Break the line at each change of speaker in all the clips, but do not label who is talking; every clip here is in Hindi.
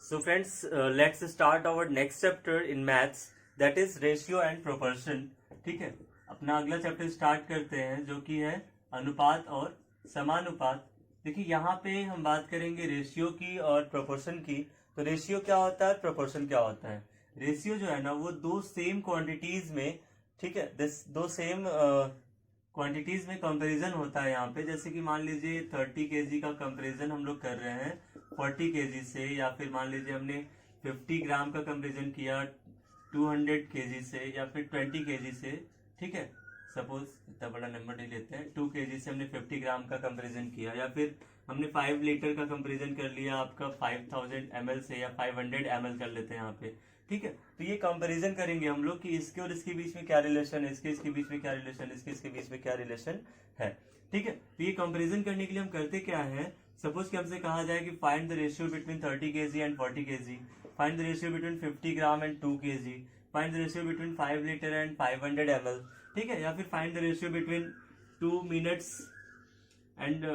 So friends, let's start our next chapter in maths, that is ratio and proportion. ठीक है, अपना अगला चैप्टर स्टार्ट करते हैं जो कि है अनुपात और समानुपात. देखिए यहाँ पे हम बात करेंगे रेशियो की और प्रोपोर्शन की. तो रेशियो क्या होता है, प्रोपोर्शन क्या होता है. रेशियो जो है ना वो दो सेम क्वांटिटीज में, ठीक है, दो सेम क्वांटिटीज में कंपैरिजन होता है यहाँ पे. जैसे कि मान लीजिए 30 kg का कंपैरिजन हम लोग कर रहे हैं 40 kg से, या फिर मान लीजिए हमने 50 ग्राम का कंपैरिजन किया 200 kg से, या फिर 20 kg से. ठीक है, सपोज इतना बड़ा नंबर नहीं लेते हैं, 2 kg से हमने 50 ग्राम का कंपैरिजन किया, या फिर हमने 5 लीटर का कंपैरिजन कर लिया आपका 5000 ml से, या 500 ml कर लेते हैं यहाँ पे. ठीक है, तो ये कंपैरिजन करेंगे हम लोग कि इसके और इसके बीच में क्या रिलेशन है, इसके बीच में क्या रिलेशन, इसके बीच में क्या रिलेशन है. ठीक है, तो ये कंपैरिजन करने के लिए हम करते क्या है, सपोज कि हमसे कहा जाए कि find the ratio between 30 kg and 40 kg, find the ratio between 50 gram and 2 kg, find the ratio between 5 litre and 500 ml. ठीक है, या फिर find the ratio between 2 minutes and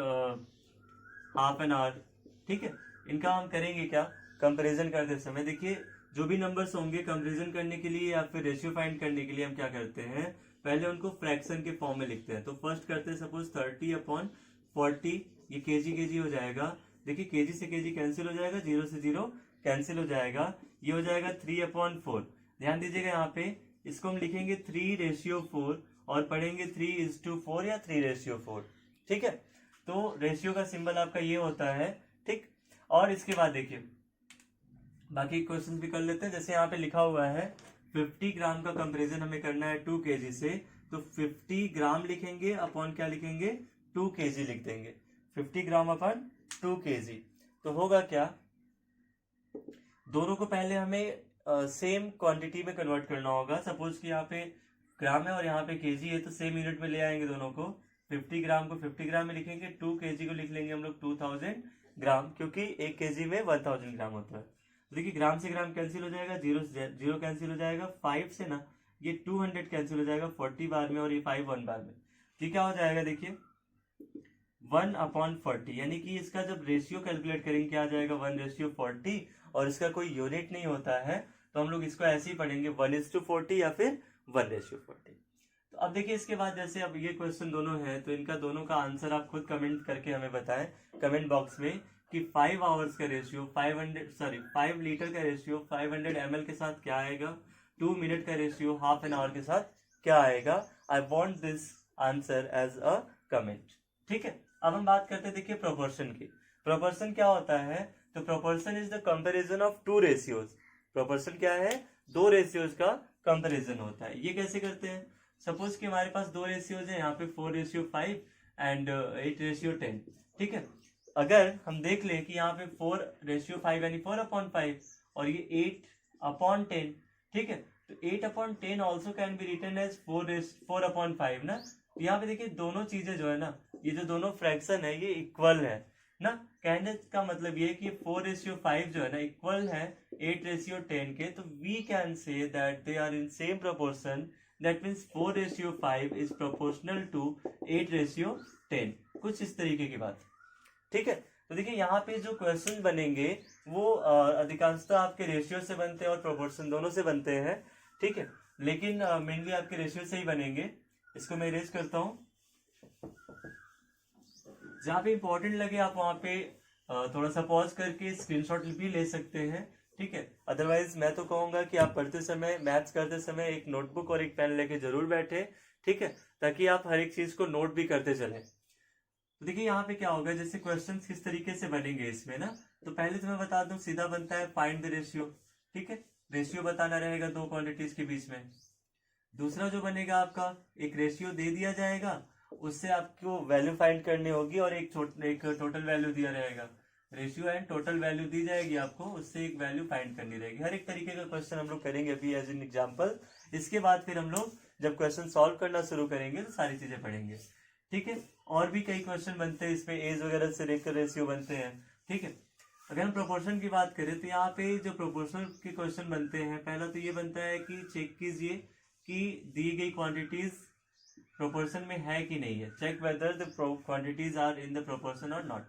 half an hour. ठीक है, इनका हम करेंगे क्या, कंपैरिजन करते समय. देखिए जो भी नंबर्स होंगे कंपैरिजन करने के लिए या फिर रेशियो फाइंड करने के लिए हम क्या करते हैं, पहले उनको फ्रैक्शन के फॉर्म में लिखते हैं. तो फर्स्ट करते हैं सपोज 30/40, ये केजी हो जाएगा. देखिए केजी से केजी कैंसिल हो जाएगा, 0 से 0 कैंसिल हो जाएगा, ये हो जाएगा 3/4. ध्यान दीजिएगा यहाँ पे इसको हम लिखेंगे 3/4 और पढ़ेंगे 3:4 या 3/4. ठीक है, तो रेशियो का सिंबल आपका ये होता है. ठीक, और इसके बाद देखिए बाकी क्वेश्चन भी कर लेते हैं. जैसे यहाँ पे लिखा हुआ है 50 ग्राम का कंपैरिजन हमें करना है 2 kg से, तो 50 ग्राम लिखेंगे अपॉन क्या लिखेंगे, 2 kg लिख देंगे. 50 ग्राम अपॉन 2 kg. तो होगा क्या, दोनों को पहले हमें सेम क्वांटिटी में कन्वर्ट करना होगा. सपोज कि यहाँ पे ग्राम है और यहाँ पे केजी है, तो सेम यूनिट में ले आएंगे दोनों को. 50 ग्राम को 50 ग्राम में लिखेंगे, 2 kg को लिख लेंगे हम लोग 2000 ग्राम, क्योंकि 1 kg में 1000 ग्राम होता है. देखिए ग्राम से ग्राम कैंसिल हो जाएगा, 0 से 0 कैंसिल हो जाएगा, 5 से ना ये 200 कैंसिल हो जाएगा 40 बार में, और ये 5 1 बार में. ठीक, क्या हो जाएगा देखिए 1/40, यानी कि इसका जब रेशियो कैलकुलेट करेंगे क्या आ जाएगा 1/40, और इसका कोई यूनिट नहीं होता है तो हम लोग इसको ऐसे ही पढ़ेंगे 1:40 या फिर 1/40. तो अब देखिए इसके बाद जैसे अब ये क्वेश्चन दोनों हैं तो इनका दोनों का आंसर आप खुद कमेंट करके हमें बताएं कमेंट बॉक्स में कि 5 आवर्स का रेशियो 5 लीटर का रेशियो 500 ml के साथ क्या आएगा, 2 मिनट का रेशियो हाफ एन आवर के साथ क्या आएगा. I want this answer as a comment. ठीक है, अब हम बात करते हैं देखिए प्रोपोर्शन की. प्रोपोर्शन क्या होता है, तो proportion is the comparison of 2 ratios. Proportion क्या है, 2 रेशियोज का कंपैरिजन होता है. ये कैसे करते हैं, सपोज कि हमारे पास 2 रेशियोज है, यहाँ पे 4:5 एंड 8:10. ठीक है, अगर हम देख ले कि यहाँ पे 4:5 यानी 4/5 और ये 8/10. ठीक है, तो 8/10 also can be written as 4/5 ना. तो यहाँ पे देखिए दोनों चीजें जो है ना, ये जो दोनों फ्रैक्शन है ये इक्वल है ना. कहने का मतलब ये है कि 4:5 जो है ना इक्वल है 8:10 के. तो we can say that they are in same proportion. That means 4:5 is proportional to 8:10. कुछ इस तरीके की बात. ठीक है, तो देखिए यहाँ पे जो क्वेश्चन बनेंगे वो अधिकांशतः आपके रेशियो से बनते हैं और प्रोपोर्शन दोनों से बनते हैं. ठीक है, लेकिन मेनली आपके रेशियो से ही बनेंगे. इसको मैं इरेज करता हूं. जहां पे इंपॉर्टेंट लगे आप वहां पे थोड़ा सा पॉज करके स्क्रीनशॉट भी ले सकते हैं. ठीक है, अदरवाइज मैं तो कहूंगा कि आप पढ़ते समय, मैथ्स करते समय एक नोटबुक और एक पेन लेके जरूर बैठे. ठीक है, ताकि आप हर एक चीज को नोट भी करते चले. तो देखिए यहाँ पे क्या होगा, जैसे क्वेश्चंस किस तरीके से बनेंगे इसमें ना, तो पहले तो मैं बता दूं सीधा बनता है फाइंड द रेशियो. ठीक है, रेशियो बताना रहेगा दो क्वांटिटीज के बीच में. दूसरा जो बनेगा आपका, एक रेशियो दे दिया जाएगा, उससे आपको वैल्यू फाइंड करनी होगी, और एक टोटल वैल्यू दिया रहेगा. रेशियो एंड टोटल वैल्यू दी जाएगी आपको, उससे एक वैल्यू फाइंड करनी रहेगी. हर एक तरीके का क्वेश्चन हम लोग करेंगे अभी एज एन एग्जाम्पल. इसके बाद फिर हम लोग जब क्वेश्चन सॉल्व करना शुरू करेंगे तो सारी चीजें पढ़ेंगे. ठीक है, और भी कई क्वेश्चन बनते हैं इसमें, एज वगैरह से लेकर रेशियो बनते हैं. ठीक है, अगर हम प्रोपोर्शन की बात करें तो यहाँ पे जो प्रोपोर्शनल के क्वेश्चन बनते हैं, पहला तो ये बनता है कि चेक कीजिए कि दी गई क्वांटिटीज प्रोपोर्शन में है कि नहीं है. Check whether the quantities are in the proportion और नॉट.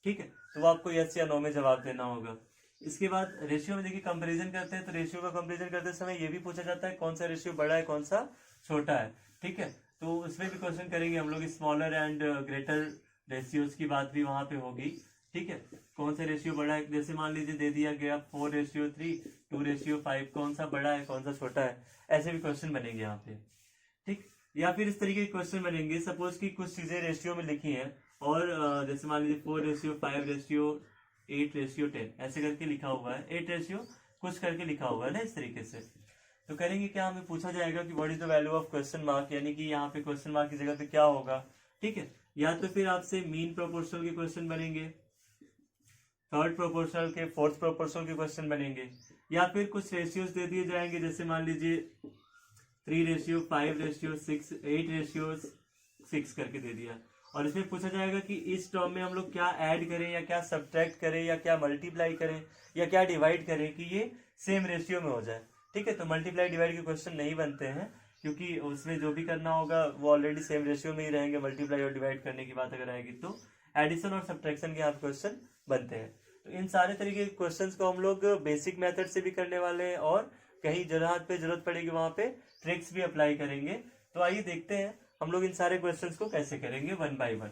ठीक है, तो वो आपको यस या नो में जवाब देना होगा. इसके बाद रेशियो में देखिए कंपैरिजन करते हैं, तो रेशियो का कंपैरिजन करते समय ये भी पूछा जाता है कौन सा रेशियो बड़ा है कौन सा छोटा है, ठीक है। तो उसमें भी क्वेश्चन करेंगे हम लोग, स्मॉलर एंड ग्रेटर रेशियोज की बात भी वहां पे होगी, ठीक है। कौन सा रेशियो बड़ा है, जैसे मान लीजिए दे दिया गया 4:3, 2:5, कौन सा बड़ा है कौन सा छोटा है, ऐसे भी क्वेश्चन बनेंगे यहाँ पे, ठीक। या फिर इस तरीके के क्वेश्चन बनेंगे, सपोज कि कुछ चीजें रेशियो में लिखी हैं और जैसे मान लीजिए 4:5:8:10 ऐसे करके लिखा हुआ है, 8 कुछ करके लिखा हुआ है ना इस तरीके से। तो करेंगे क्या, हमें पूछा जाएगा कि what is the value of question mark, यानी कि यहाँ पे क्वेश्चन मार्क की जगह पे क्या होगा, ठीक है। या तो फिर आपसे मीन प्रोपोर्शनल के क्वेश्चन बनेंगे, थर्ड प्रोपोर्शनल के, फोर्थ प्रोपोर्शनल के क्वेश्चन बनेंगे, या फिर कुछ रेशियोज दे दिए जाएंगे, जैसे मान लीजिए 3:5:6, 8:6 करके दे दिया, और इसमें पूछा जाएगा कि इस टर्म में हम लोग क्या ऐड करें या क्या सब्ट्रैक्ट करें या क्या मल्टीप्लाई करें या क्या डिवाइड करें कि ये सेम रेशियो में हो जाए, ठीक है। तो मल्टीप्लाई डिवाइड के क्वेश्चन नहीं बनते हैं, क्योंकि उसमें जो भी करना होगा वो ऑलरेडी सेम रेशियो में ही रहेंगे। मल्टीप्लाई और डिवाइड करने की बात अगर आएगी तो एडिशन और सब्ट्रैक्शन के यहाँ क्वेश्चन बनते हैं। तो इन सारे तरीके के क्वेश्चंस को हम लोग बेसिक मेथड से भी करने वाले हैं, और कहीं जरूरत पड़ेगी वहां पे ट्रिक्स भी अप्लाई करेंगे। तो आइए देखते हैं हम लोग इन सारे क्वेश्चंस को कैसे करेंगे वन बाय वन।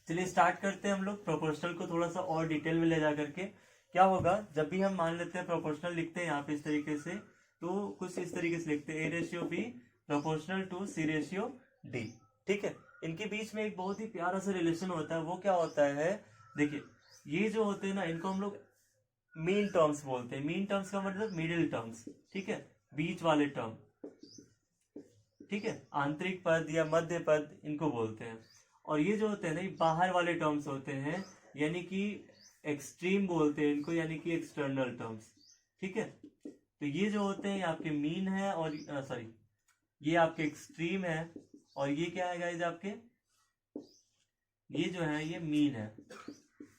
चलिए स्टार्ट करते हैं हम लोग प्रोपोर्शनल को थोड़ा सा और डिटेल में ले जा करके। क्या होगा, जब भी हम मान लेते हैं प्रोपोर्शनल लिखते हैं यहाँ पे इस तरीके से, तो कुछ इस तरीके से लिखते हैं A:B प्रोपोर्शनल टू C:D, ठीक है। इनके बीच में एक बहुत ही प्यारा सा रिलेशन होता है, वो क्या होता है, देखिए ये जो होते हैं ना, इनको हम लोग मीन टर्म्स बोलते हैं। मीन टर्म्स का मतलब मिडिल टर्म्स, ठीक है, बीच वाले टर्म, ठीक है, आंतरिक पद या मध्य पद इनको बोलते हैं। और ये जो होते हैं ना, ये बाहर वाले टर्म्स होते हैं, यानी कि एक्सट्रीम बोलते हैं इनको, यानी कि एक्सटर्नल टर्म्स, ठीक है। तो ये जो होते हैं ये आपके मीन है, और सॉरी ये आपके एक्सट्रीम है, और ये क्या है गाइस आपके, ये जो है ये मीन है,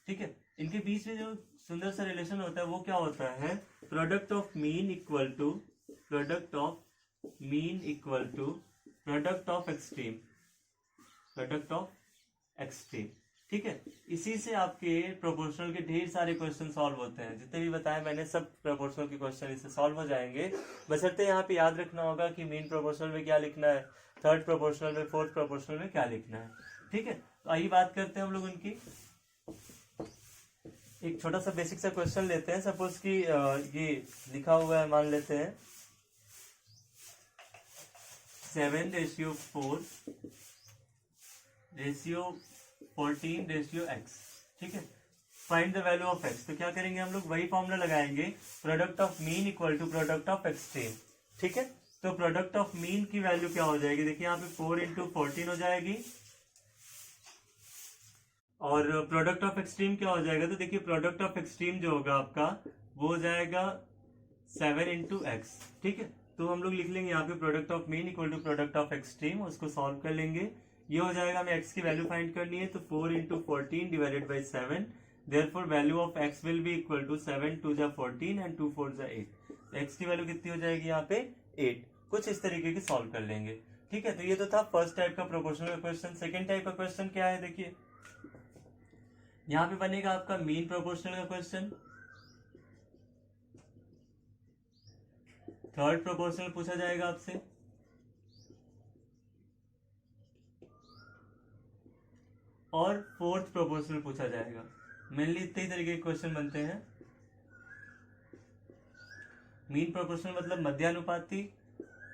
ठीक है। इनके बीच में जो सुंदर सा रिलेशन होता है वो क्या होता है, product of mean equal to product of extreme, ठीक है। इसी से आपके प्रोपोर्शनल के ढेर सारे क्वेश्चन सॉल्व होते हैं, जितने भी बताए मैंने सब प्रोपोर्शनल के क्वेश्चन इससे सॉल्व हो जाएंगे। बशर्ते यहाँ पे याद रखना होगा कि मीन प्रोपोर्शनल में क्या लिखना है, थर्ड प्रोपोर्शनल में, फोर्थ प्रोपोर्शनल में क्या लिखना है, ठीक है। तो आइए बात करते हैं हम लोग उनकी। एक छोटा सा बेसिक सा क्वेश्चन लेते हैं। सपोज कि ये लिखा हुआ है, मान लेते हैं 7:4:14:x, ठीक है। Find the value of x। तो क्या करेंगे हम लोग, वही फॉर्मूला लगाएंगे, product of mean equal to product of extreme, ठीक है। तो प्रोडक्ट ऑफ मीन की वैल्यू क्या हो जाएगी, देखिए यहाँ पे 4 × 14 हो जाएगी, और प्रोडक्ट ऑफ एक्सट्रीम क्या हो जाएगा, तो देखिए प्रोडक्ट ऑफ एक्सट्रीम जो होगा आपका वो हो जाएगा 7 × x, ठीक है। तो हम लोग लिख लेंगे यहाँ पे product of mean equal to product of extreme, उसको सॉल्व कर लेंगे। ये हो जाएगा, हमें x की वैल्यू फाइंड करनी है, तो 4 × 14 divided by 7, therefore value of x will be equal to 7 2 × 14 and 2 4 × 8। x की वैल्यू कितनी हो जाएगी यहाँ पे 8। कुछ इस तरीके की सॉल्व कर लेंगे, ठीक है। तो ये तो था फर्स्ट टाइप का प्रोपोर्शनल क्वेश्चन। सेकेंड टाइप का क्वेश्चन क्या है, देखिए यहाँ पे बनेगा आपका मीन प्रोपोर्शनल का क्वेश्चन। थर्ड प्रोपोर्शनल पूछा जाएगा आपसे, और फोर्थ प्रोपोर्शनल पूछा जाएगा। मेनली इतने ही तरीके के क्वेश्चन बनते हैं। मीन प्रोपोर्शनल मतलब मध्यानुपाती,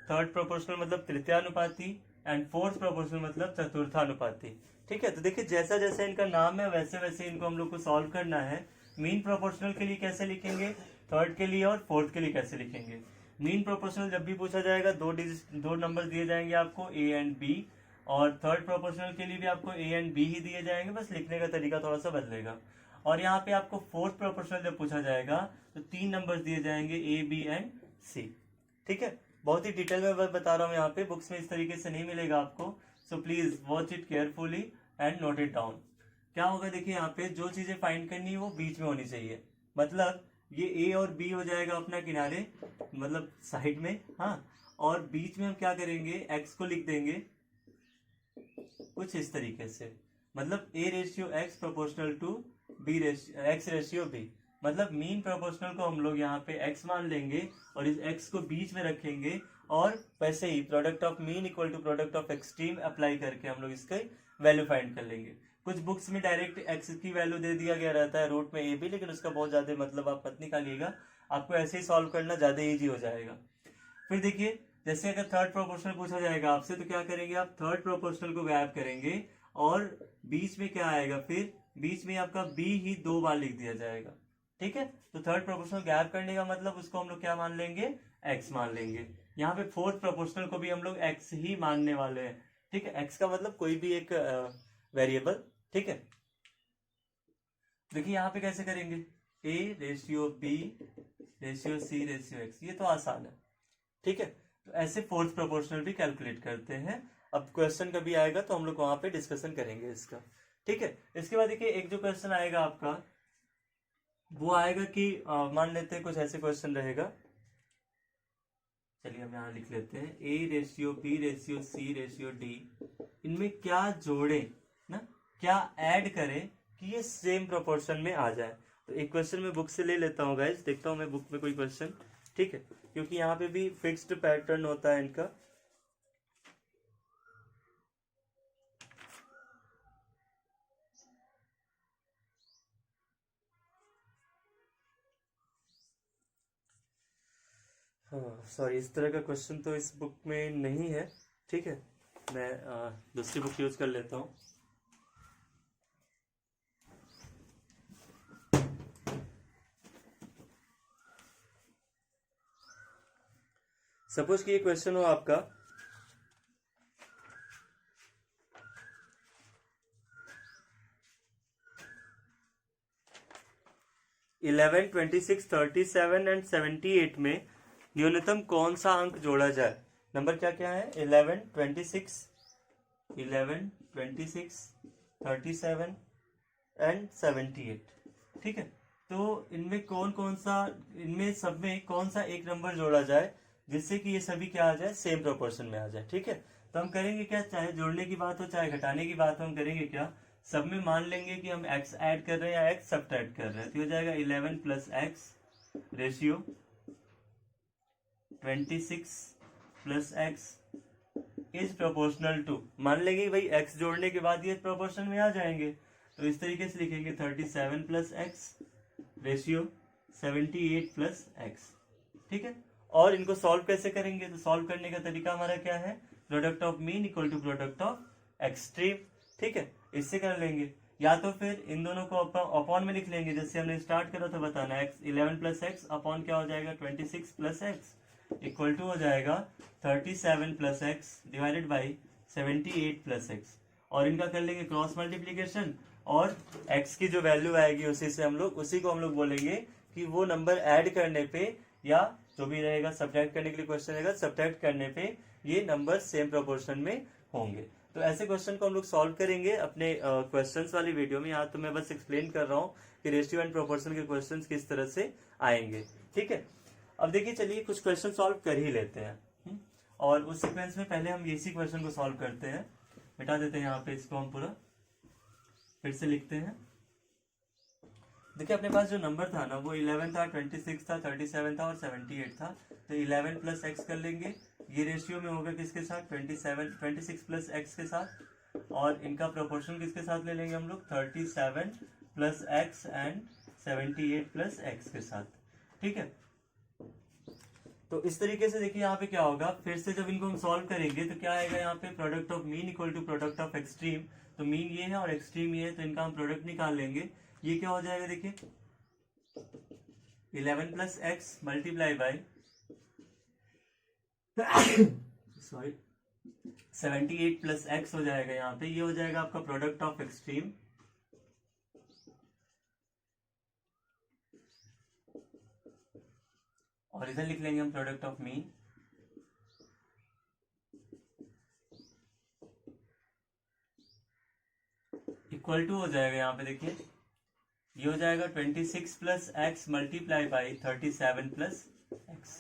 थर्ड प्रोपोर्शनल मतलब तृतीयानुपाती, एंड फोर्थ प्रोपोर्शनल मतलब चतुर्थानुपाती, ठीक है। तो देखिए जैसा जैसा इनका नाम है वैसे वैसे इनको हम लोग को सॉल्व करना है। मीन प्रोपोर्शनल के लिए कैसे लिखेंगे, थर्ड के लिए और फोर्थ के लिए कैसे लिखेंगे। मीन प्रोपोर्शनल जब भी पूछा जाएगा दो नंबर दिए जाएंगे आपको, ए एंड बी, और थर्ड प्रोपोर्शनल के लिए भी आपको ए एंड बी ही दिए जाएंगे, बस लिखने का तरीका थोड़ा सा बदलेगा। और यहाँ पे आपको फोर्थ प्रोपोर्शनल जब पूछा जाएगा तो 3 नंबर दिए जाएंगे, ए बी एंड सी, ठीक है। बहुत ही डिटेल में बता रहा हूँ, यहाँ पे बुक्स में इस तरीके से नहीं मिलेगा आपको, so please watch it carefully and note it down. क्या होगा, देखिए यहाँ पे जो चीजें फाइंड करनी है वो बीच में होनी चाहिए, मतलब ये ए और बी हो जाएगा अपना किनारे, मतलब साइड में, हाँ। और बीच में हम क्या करेंगे, एक्स को लिख देंगे कुछ इस तरीके से, मतलब A/X proportional to B ratio X ratio B, मतलब मीन प्रोपोर्शनल को हम लोग यहाँ पे x मान लेंगे और इस x को बीच में रखेंगे और वैसे ही product of mean equal to product of extreme apply करके हम लोग इसका वैल्यू फाइंड कर लेंगे। कुछ बुक्स में डायरेक्ट x की वैल्यू दे दिया गया रहता है रूट में a भी, लेकिन उसका बहुत ज्यादा मतलब आप मत निकालिएगा, आपको ऐसे ही सॉल्व करना ज्यादा इजी हो जाएगा। फिर देखिए जैसे अगर थर्ड प्रोपोर्शनल पूछा जाएगा आपसे तो क्या करेंगे आप, थर्ड प्रोपोर्शनल को गैप करेंगे और बीच में क्या आएगा, फिर बीच में आपका b ही 2 बार लिख दिया जाएगा। ठीक है, तो थर्ड प्रोपोर्शनल गैप करने का मतलब उसको हम लोग क्या मान लेंगे, x मान लेंगे। यहाँ पे फोर्थ प्रोपोर्शनल को भी हम लोग x ही मानने वाले हैं। ठीक है, x का मतलब कोई भी एक वेरिएबल। ठीक है, देखिए यहाँ पे कैसे करेंगे, a ratio b ratio c ratio x, ये तो आसान है। ठीक है, तो ऐसे फोर्थ प्रोपोर्शनल भी कैलकुलेट करते हैं। अब क्वेश्चन कभी आएगा तो हम लोग वहां पे डिस्कशन करेंगे इसका। ठीक है, इसके बाद देखिए एक जो क्वेश्चन आएगा आपका वो आएगा कि मान लेते हैं कुछ ऐसे क्वेश्चन रहेगा, चलिए हम यहाँ लिख लेते हैं a ratio b ratio c ratio d, इनमें क्या जोड़े ना, क्या ऐड करें कि ये सेम प्रोपोर्शन में आ जाए। तो एक क्वेश्चन मैं बुक से ले लेता हूँ गाइस, देखता हूँ मैं बुक में कोई क्वेश्चन। ठीक है, क्योंकि यहाँ पे भी फिक्स्ड पैटर्न होता है इनका। हाँ सॉरी, इस तरह का क्वेश्चन तो इस बुक में नहीं है। ठीक है, मैं दूसरी बुक यूज कर लेता हूँ। सपोज कि ये क्वेश्चन हो आपका 11, 26, 37 एंड 78 में न्यूनतम कौन सा अंक जोड़ा जाए। नंबर क्या क्या है, 11, 26, 37 एंड 78। ठीक है, तो इनमें कौन कौन सा, इनमें सब में कौन सा एक नंबर जोड़ा जाए जिससे कि ये सभी क्या आ जाए, सेम प्रोपोर्शन में आ जाए। ठीक है, तो हम करेंगे क्या, चाहे जोड़ने की बात हो चाहे घटाने की बात हो, हम करेंगे क्या, सब में मान लेंगे कि हम x ऐड कर रहे हैं या x सब्ट्रैक्ट कर रहे हैं। तो हो जाएगा 11 plus X ratio 26 plus X is proportional to, मान लेंगे भाई x जोड़ने के बाद ये प्रोपोर्शन में आ जाएंगे। तो इस तरीके से लिखेंगे 37 plus X ratio 78 plus x. ठीक है, और इनको सॉल्व कैसे करेंगे, तो सॉल्व करने का तरीका हमारा क्या है, product of mean equal to product of extreme. ठीक है, इससे कर लेंगे, या तो फिर इन दोनों को अपॉन में लिख लेंगे, जैसे हमने स्टार्ट करा था बताना, एक्स 11 प्लस एक्स अपॉन क्या हो जाएगा 26 प्लस एक्स इक्वल टू हो जाएगा 37 plus x divided by 78 plus x. और इनका कर लेंगे क्रॉस मल्टीप्लीकेशन, और x की जो वैल्यू आएगी उसी से हम लोग, उसी को हम लोग बोलेंगे कि वो नंबर ऐड करने पे या जो भी रहेगा सब्ट्रैक्ट करने के लिए क्वेश्चन रहेगा, सब्ट्रैक्ट करने पे ये नंबर सेम प्रोपोर्शन में होंगे। तो ऐसे क्वेश्चन को हम लोग सॉल्व करेंगे अपने क्वेश्चंस वाली वीडियो में। यहाँ तो मैं बस एक्सप्लेन कर रहा हूँ कि रेशियो एंड प्रोपोर्शन के क्वेश्चंस किस तरह से आएंगे। ठीक है, अब देखिए चलिए कुछ क्वेश्चन सॉल्व कर ही लेते हैं। और उस सीक्वेंस में पहले हम इसी क्वेश्चन को सॉल्व करते हैं, मिटा देते हैं यहाँ पे इसको, हम पूरा फिर से लिखते हैं। देखिए अपने पास जो नंबर था ना वो 11 था, 26 था, 37 था और 78 था। तो 11 प्लस एक्स कर लेंगे, ये रेशियो में होगा किसके साथ, 26 प्लस एक्स के साथ, और इनका प्रोपोर्शन किसके साथ ले लेंगे हम लोग, 37 plus x and 78 plus x के साथ। ठीक है, तो इस तरीके से देखिए यहाँ पे क्या होगा, फिर से जब इनको हम सॉल्व करेंगे तो क्या आएगा यहाँ पे, product of mean equal to product of extreme. तो मीन ये है और एक्सट्रीम ये है, तो इनका हम प्रोडक्ट निकाल लेंगे। ये क्या हो जाएगा देखिए, 11 plus x multiply by sorry 78 plus x हो जाएगा यहाँ पे, ये हो जाएगा आपका प्रोडक्ट ऑफ एक्सट्रीम। और इधर लिख लेंगे हम product of mean. Equal to हो जाएगा यहाँ पे देखिए, ये हो जाएगा 26 plus x multiply by 37 plus x.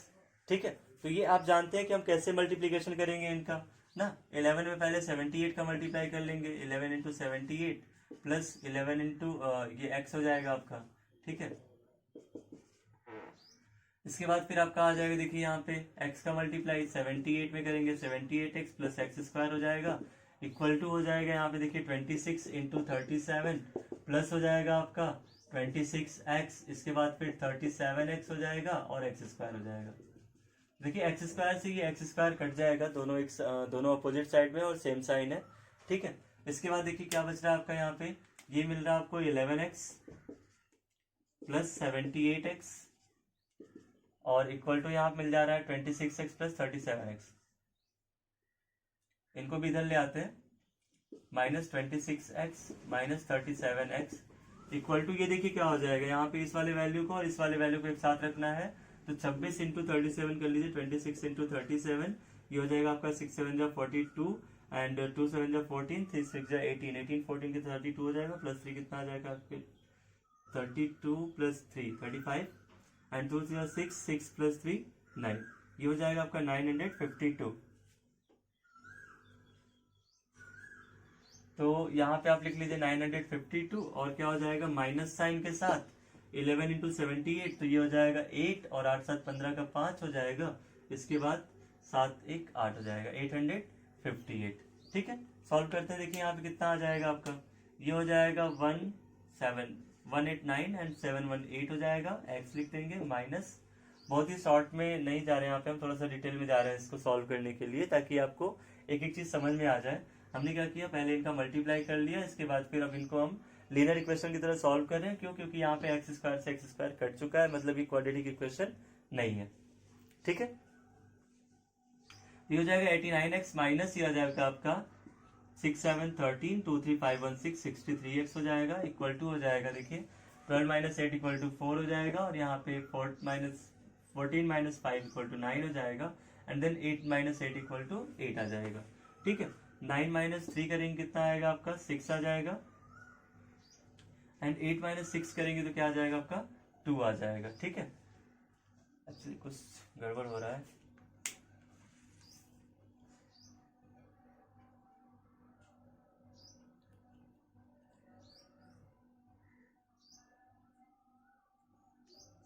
ठीक है, तो ये आप जानते हैं कि हम कैसे मल्टीप्लीकेशन करेंगे इनका ना, 11 में पहले 78 का मल्टीप्लाई कर लेंगे, 11 इंटू 78 प्लस 11 इंटू ये x हो जाएगा आपका, ठीक है। इसके बाद फिर आपका आ जाएगा, देखिए यहाँ पे x का मल्टीप्लाई 78 में करेंगे, 78x प्लस एक्स स्क्वायर हो जाएगा, इक्वल टू हो जाएगा यहाँ पे देखिए 26 इंटू 37 प्लस हो जाएगा आपका 26x, इसके बाद फिर 37x हो जाएगा और एक्स स्क्वायर हो जाएगा। देखिए एक्स स्क्वायर से ये एक्स स्क्वायर कट जाएगा, दोनों एक्स दोनों अपोजिट साइड में और सेम साइन है, ठीक है। इसके बाद देखिए क्या बच रहा है आपका यहाँ पे, ये मिल रहा है आपको 11x प्लस 78x और इक्वल टू यहाँ मिल जा रहा है 26x प्लस 37x। इनको भी इधर ले आते हैं, minus 26x minus 37x equal to ये देखिए क्या हो जाएगा, यहाँ पे इस वाले वैल्यू को और इस वाले वैल्यू को एक साथ रखना है, तो 26 इंटू 37 कर लीजिए, 26 इंटू 37 ये हो जाएगा आपका 6 7 जा 42 एंड 2 7 जा 14, 3 6 जा 18, 18 14 के 32 हो जाएगा, प्लस 3 कितना आ जाएगा आपके 32 प्लस 3 35 एंड 2 6 6 प्लस 3 9, ये हो जाएगा आपका 952। तो यहाँ पे आप लिख लीजिए 952 और क्या हो जाएगा माइनस साइन के साथ 11 इंटू 78, तो ये हो जाएगा 8 और 8 7 15 का 5 हो जाएगा, इसके बाद 7 1 8 हो जाएगा 858, ठीक है। सॉल्व करते हैं, देखिए यहाँ पे कितना आ जाएगा आपका, ये हो जाएगा 189 एंड 718 हो जाएगा, x लिख देंगे माइनस, बहुत ही शॉर्ट में नहीं जा रहे हैं यहाँ पे, हम थोड़ा सा डिटेल में जा रहे हैं इसको सॉल्व करने के लिए, ताकि आपको एक एक चीज समझ में आ जाए। हमने क्या किया, पहले इनका मल्टीप्लाई कर लिया, इसके बाद फिर अब इनको हम लीनियर इक्वेशन की तरह सॉल्व कर रहे हैं, क्यों, क्योंकि यहाँ पे एक्स स्क्वायर से एक्स स्क्वायर कट चुका है, मतलब ये क्वाड्रेटिक इक्वेशन नहीं है, ठीक है। ये हो जाएगा 89x माइनस ये हो जाएगा आपका 6 7 13 2 3 5 1 6 63x हो जाएगा, इक्वल टू हो जाएगा देखिए 12 माइनस 8 इक्वल टू 4 हो जाएगा, और यहाँ पे 14 माइनस 5 इक्वल टू 9 हो जाएगा, and then 8 minus 8 equal to 8 आ जाएगा, ठीक है। 9 माइनस 3 करेंगे कितना आएगा आपका 6 आ जाएगा, एंड 8 माइनस 6 करेंगे तो क्या आ जाएगा आपका 2 आ जाएगा, ठीक है। एक्चुअली कुछ गड़बड़ हो रहा है,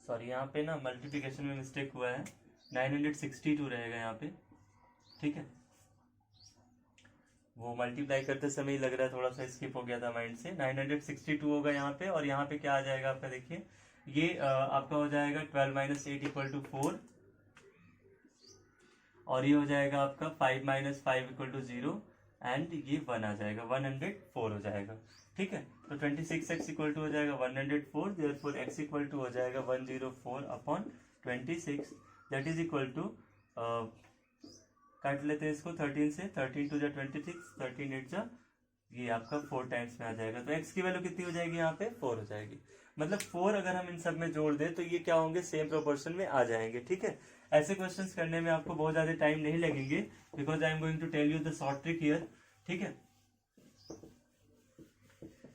सॉरी यहाँ पे ना मल्टीप्लिकेशन में मिस्टेक हुआ है, 962 रहेगा यहाँ पे, ठीक है। वो मल्टीप्लाई करते समय ही लग रहा है थोड़ा सा स्किप हो गया था माइंड से, 962 होगा यहाँ पे, और यहाँ पे क्या आ जाएगा आपका देखिए, ये आपका हो जाएगा 12 माइनस 8 इक्वल टू 4, और ये हो जाएगा आपका 5 माइनस 5 इक्वल टू 0, एंड ये 1 आ जाएगा, 104 हो जाएगा, ठीक है। तो 26x इक्वल टू हो जाएगा 104, देयरफॉर x इक्वल टू हो जाएगा 104 upon 26, that is equal to काट लेते हैं इसको 13 से, 13 टू जा 26, 13 8 जा ये आपका 4 टाइम्स में आ जाएगा, तो x की वैल्यू कितनी हो जाएगी यहाँ पे 4 हो जाएगी, मतलब 4 अगर हम इन सब में जोड़ दें तो ये क्या होंगे सेम प्रोपोर्शन में आ जाएंगे, ठीक है। ऐसे क्वेश्चंस करने में आपको बहुत ज्यादा टाइम नहीं लगेंगे, because I am going to tell you the short trick here, ठीक है।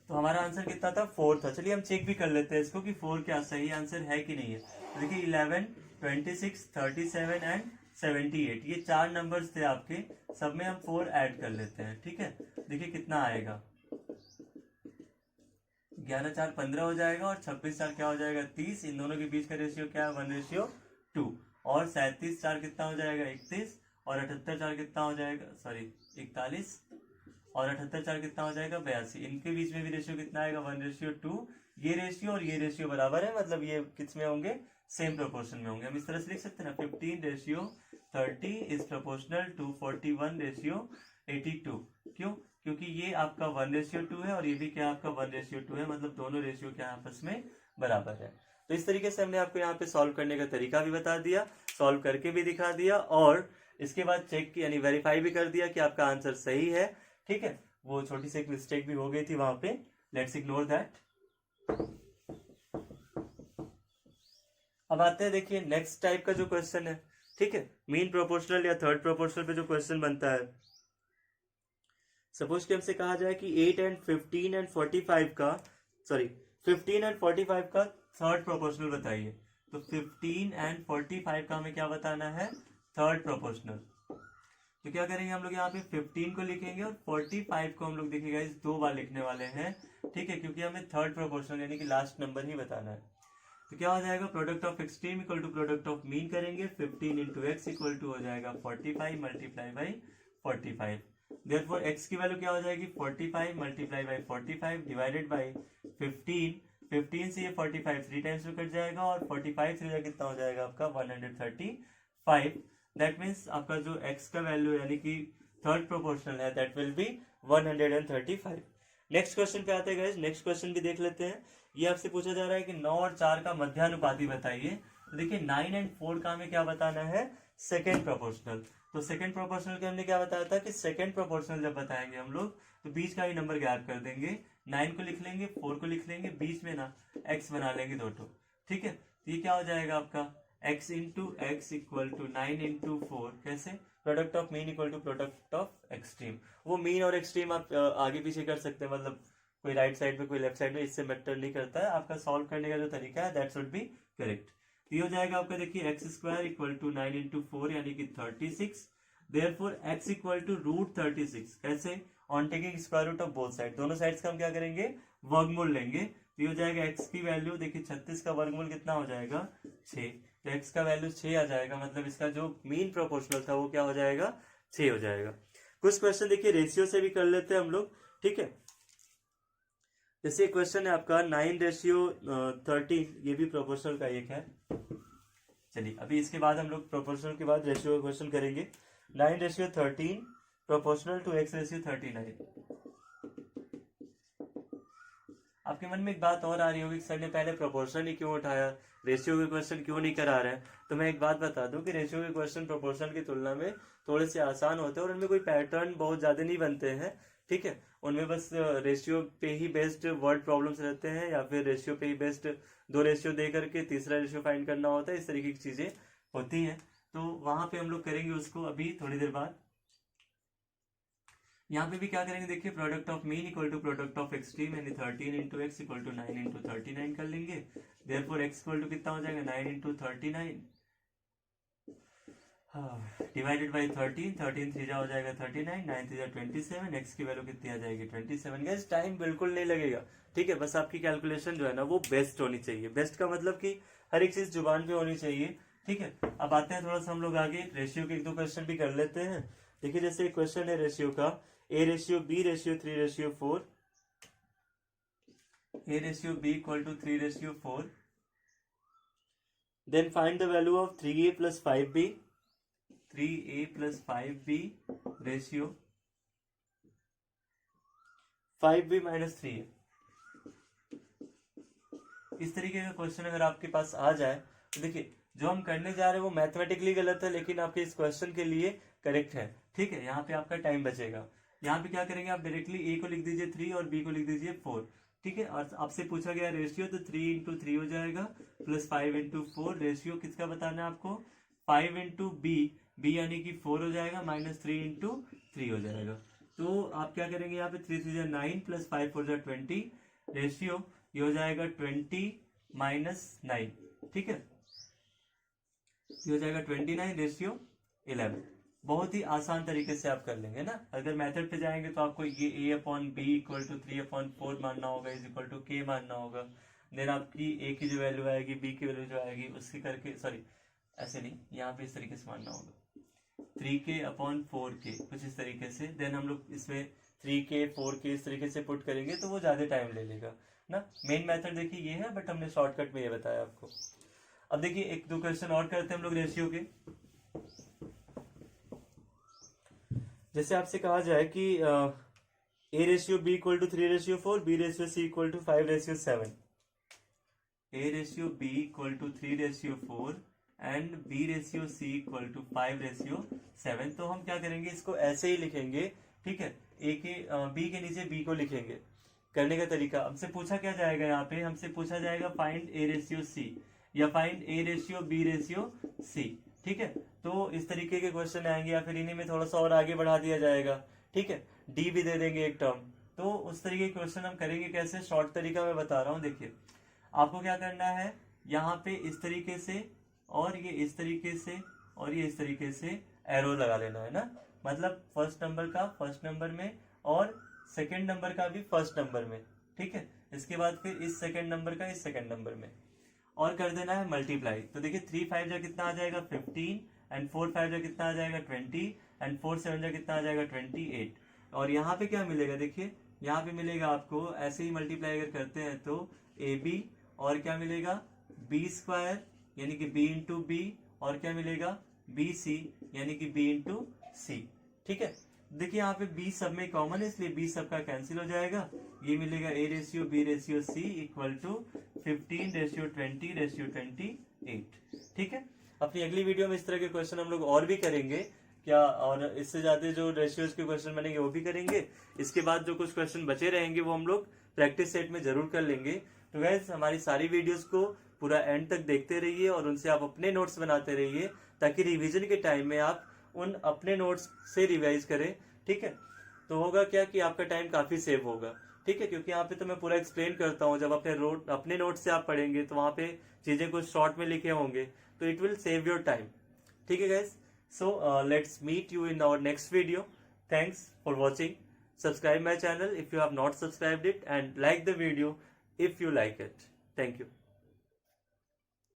तो हमारा आंसर कितना था 4 था, चलिए हम चेक भी कर लेते हैं इसको कि 4 क्या सही आंसर है कि नहीं है। तो देखिए 11 26 37 एंड 78 ये 4 नंबर्स थे आपके, सब में हम 4 ऐड कर लेते हैं, ठीक है। देखिए कितना आएगा, 11 4 15 हो जाएगा, और 26 4 क्या हो जाएगा 30, इन दोनों के बीच का रेशियो क्या है 1:2, और 37 4 कितना हो जाएगा 31, और 78 4 कितना हो जाएगा 41, और 78 4 कितना हो जाएगा 82, इनके बीच में भी रेशियो कितना आएगा 1:2, ये रेशियो और ये रेशियो बराबर है, मतलब ये किस में होंगे सेम प्रोपोर्शन में होंगे। हम इस तरह से लिख सकते हैं ना 15:30 इज प्रोपोर्शनल टू 41:82, क्यों, क्योंकि ये आपका 1:2 है और ये भी क्या आपका 1:2 है, मतलब दोनों रेशियो क्या आपस में बराबर है। तो इस तरीके से हमने आपको यहाँ पे सॉल्व करने का तरीका भी बता दिया, सॉल्व करके भी दिखा दिया, और इसके बाद चेक यानी वेरीफाई भी कर दिया कि आपका आंसर सही है, ठीक है। वो छोटी सी एक मिस्टेक भी हो गई थी वहां पे, लेट्स इग्नोर दैट। अब आते हैं देखिए नेक्स्ट टाइप का जो क्वेश्चन है, ठीक है, मीन प्रोपोर्शनल या थर्ड प्रोपोर्शनल पे जो क्वेश्चन बनता है। सपोज कि हमसे कहा जाए कि 8 एंड 15 एंड 45 का 15 एंड 45 का थर्ड प्रोपोर्शनल बताइए, तो 15 एंड 45 का हमें क्या बताना है थर्ड प्रोपोर्शनल। तो क्या करेंगे हम लोग यहाँ पे 15 को लिखेंगे और 45 को हम लोग देखिएगा इस 2 बार लिखने वाले हैं, ठीक है, क्योंकि हमें थर्ड प्रोपोर्शनल यानी कि लास्ट नंबर ही बताना है। तो क्या हो जाएगा, product of extreme equal to product of mean करेंगे, 15 इंटू एक्स इक्वल टू हो जाएगा 45 मल्टीप्लाई बाई 45। देयरफॉर एक्स की वैल्यू क्या हो जाएगी, 45 मल्टीप्लाई बाई 45 डिवाइडेड बाई 15। 15 से ये 45 3 टाइम्स में कट जाएगा और 45 से कितना हो जाएगा आपका 135। दैट मीन्स आपका जो x का वैल्यू यानी कि थर्ड प्रोपोर्शनल है that will be 135। Next question पे आते हैं गाइस, नेक्स्ट क्वेश्चन भी देख लेते हैं। ये आपसे पूछा जा रहा है कि 9 और 4 का मध्यानुपाती बताइए। तो देखिए 9 एंड 4 का हमें क्या बताना है, सेकेंड प्रोपोर्शनल। तो सेकेंड प्रोपोर्शनल के हमने क्या बताया था कि सेकेंड प्रोपोर्शनल जब बताएंगे हम लोग तो बीच का ही नंबर गैप कर देंगे, 9 को लिख लेंगे, 4 को लिख लेंगे, बीच में ना x बना लेंगे दो ठो, ठीक है। तो ये क्या हो जाएगा आपका x into x equal to 9 into 4, कैसे, product of mean equal to product of extreme. वो मीन और एक्सट्रीम आप आगे पीछे कर सकते हैं, मतलब कोई राइट साइड में कोई लेफ्ट साइड में, इससे मैटर नहीं करता है, आपका सॉल्व करने का जो तरीका है दैट शुड बी करेक्ट। तो ये हो जाएगा आपका देखिए x square equal to 9 into 4 यानी कि 36। Therefore x equal to root 36, कैसे, on taking square root of both side, दोनों साइड्स का हम क्या करेंगे, वर्गमूल लेंगे। तो ये हो जाएगा x की वैल्यू देखिए 36 का वर्गमूल कितना हो जाएगा 6, तो x का वैल्यू 6 आ जाएगा, मतलब इसका जो मीन प्रोपोर्शनल था वो क्या हो जाएगा 6 हो जाएगा। कुछ क्वेश्चन देखिए रेशियो से भी कर लेते हैं हम लोग, ठीक है। जैसे क्वेश्चन है आपका 9:13, ये भी प्रोपोर्शनल का एक है। चलिए अभी इसके बाद हम लोग प्रोपोर्शनल के बाद रेशियो का क्वेश्चन करेंगे। 9:13 प्रोपोर्शनल टू x:39। आपके मन में एक बात और आ रही होगी, सर ने पहले प्रोपोर्शनल ही क्यों उठाया, रेशियो के क्वेश्चन क्यों नहीं करा रहे हैं। तो मैं एक बात बता दूं कि रेशियो के क्वेश्चन प्रोपोर्शनल की तुलना में थोड़े से आसान होते हैं और उनमें कोई पैटर्न बहुत ज्यादा नहीं बनते हैं, ठीक है। उनमें बस रेशियो पे ही बेस्ड वर्ड प्रॉब्लम्स रहते हैं या फिर रेशियो पे ही बेस्ड 2 रेशियो दे करके तीसरा रेशियो फाइंड करना होता है, इस तरीके की चीजें होती हैं। तो वहां पे हम लोग करेंगे उसको अभी थोड़ी देर बाद। यहाँ पे भी क्या करेंगे देखिए, product of mean equal to product of extreme यानी 13 into x equal to 9 into 39 कर लेंगे। देयरफॉर एक्स इक्वल टू कितना हो जाएगा 9 इंटू 39 डिवाइडेड बाई 13, 13 3 जा हो जाएगा 39, 9 3 जा 27, एक्स की वैल्यू कितनी आ जाएगी 27। गैस टाइम बिल्कुल नहीं लगेगा, ठीक है, बस आपकी कैलकुलेशन जो है ना वो बेस्ट होनी चाहिए। बेस्ट का मतलब कि हर एक चीज जुबान पे होनी चाहिए, ठीक है। अब आते हैं थोड़ा सा हम लोग आगे रेशियो के 1-2 क्वेश्चन भी कर लेते हैं। देखिए जैसे क्वेश्चन है रेशियो का, a:b:3:4, a:b equal to 3:4, then find the value of 3a plus 5b, 3a plus 5b ratio 5b minus 3a। इस तरीके का क्वेश्चन अगर आपके पास आ जाए तो देखिए जो हम करने जा रहे हैं वो मैथमेटिकली गलत है लेकिन आपके इस क्वेश्चन के लिए करेक्ट है, ठीक है। यहाँ पे आपका टाइम बचेगा। यहाँ पे क्या करेंगे आप डायरेक्टली a को लिख दीजिए 3 और b को लिख दीजिए 4, ठीक है। और आपसे पूछा गया रेशियो तो 3 इंटू 3 हो जाएगा प्लस 5 इंटू 4, रेशियो किसका बताना है आपको 5 इंटू b यानी कि 4 हो जाएगा माइनस 3 इंटू 3 हो जाएगा। तो आप क्या करेंगे यहाँ पे 3 3 9 प्लस 5 4 20, रेशियो ये हो जाएगा 20 माइनस 9, ठीक है, ये हो जाएगा 29 रेशियो 11। बहुत ही आसान तरीके से आप कर लेंगे ना। अगर मेथड पे जाएंगे तो आपको ये a/b इक्वल टू 3/4 मानना होगा इज इक्वल टू k मानना होगा। देन आपकी a की जो वैल्यू आएगी b की वैल्यू जो आएगी उसकी करके, सॉरी ऐसे नहीं, यहाँ पे इस तरीके से मानना होगा 3k/4k कुछ इस तरीके से। देन हम लोग इसमें 3k 4k इस तरीके से पुट करेंगे तो वो ज्यादा टाइम ले लेगा ना। मेन मेथड देखिए ये है बट हमने शॉर्टकट में ये बताया आपको। अब देखिए 1-2 क्वेश्चन और करते हैं हम लोग रेशियो के। जैसे आपसे कहा जाए कि a:b equal to 3:4, b:c equal to 5:7, a:b equal to 3:4 and b:c equal to 5:7। तो हम क्या करेंगे इसको ऐसे ही लिखेंगे, ठीक है, b के नीचे b को लिखेंगे। करने का तरीका हमसे पूछा क्या जाएगा, यहाँ पे हमसे पूछा जाएगा फाइंड a:c या फाइंड a:b:c, ठीक है। तो इस तरीके के क्वेश्चन आएंगे या फिर इन्हीं में थोड़ा सा और आगे बढ़ा दिया जाएगा, ठीक है, डी भी दे देंगे एक टर्म। तो उस तरीके के क्वेश्चन हम करेंगे कैसे, शॉर्ट तरीका मैं बता रहा हूँ। देखिए आपको क्या करना है, यहाँ पे इस तरीके से और ये इस तरीके से और ये इस तरीके से एरो लगा लेना है ना, मतलब फर्स्ट नंबर का फर्स्ट नंबर में और सेकेंड नंबर का भी फर्स्ट नंबर में, ठीक है। इसके बाद फिर इस सेकेंड नंबर का इस सेकेंड नंबर में, और कर देना है मल्टीप्लाई। तो देखिए 3 5 जा कितना आ जाएगा 15, एंड 4 5 जा कितना आ जाएगा 20, एंड 4 7 जा कितना आ जाएगा 28। और यहाँ पे क्या मिलेगा, देखिए यहाँ पे मिलेगा आपको, ऐसे ही मल्टीप्लाई अगर करते हैं तो ए बी, और क्या मिलेगा बी स्क्वायर यानी कि बी इंटू बी, और क्या मिलेगा बी सी यानी कि बी इंटू सी, ठीक है। देखिए यहाँ पे b सब में कॉमन है, इसलिए b सब का कैंसिल हो जाएगा। ये मिलेगा a ratio b ratio c equal to 15 ratio 20 ratio 28, ठीक है। अपनी अगली वीडियो में इस तरह के क्वेश्चन हम लोग और भी करेंगे क्या, और इससे ज्यादा जो रेशियोज के क्वेश्चन बनेंगे वो भी करेंगे। इसके बाद जो कुछ क्वेश्चन बचे रहेंगे वो हम लोग प्रैक्टिस सेट में जरूर कर लेंगे। तो गाइस हमारी सारी वीडियोस को पूरा एंड तक देखते रहिए और उनसे आप अपने नोट्स बनाते रहिए, ताकि रिवीजन के टाइम में आप उन अपने नोट्स से रिवाइज करें, ठीक है। तो होगा क्या कि आपका टाइम काफी सेव होगा, ठीक है, क्योंकि यहाँ पे तो मैं पूरा एक्सप्लेन करता हूँ। जब अपने नोट्स से आप पढ़ेंगे तो वहां पे चीजें कुछ शॉर्ट में लिखे होंगे, तो it will save your time, ठीक है guys. So let's meet you in our next video. Thanks for watching. Subscribe my channel if you have not subscribed it, and like the video if you like it. Thank you.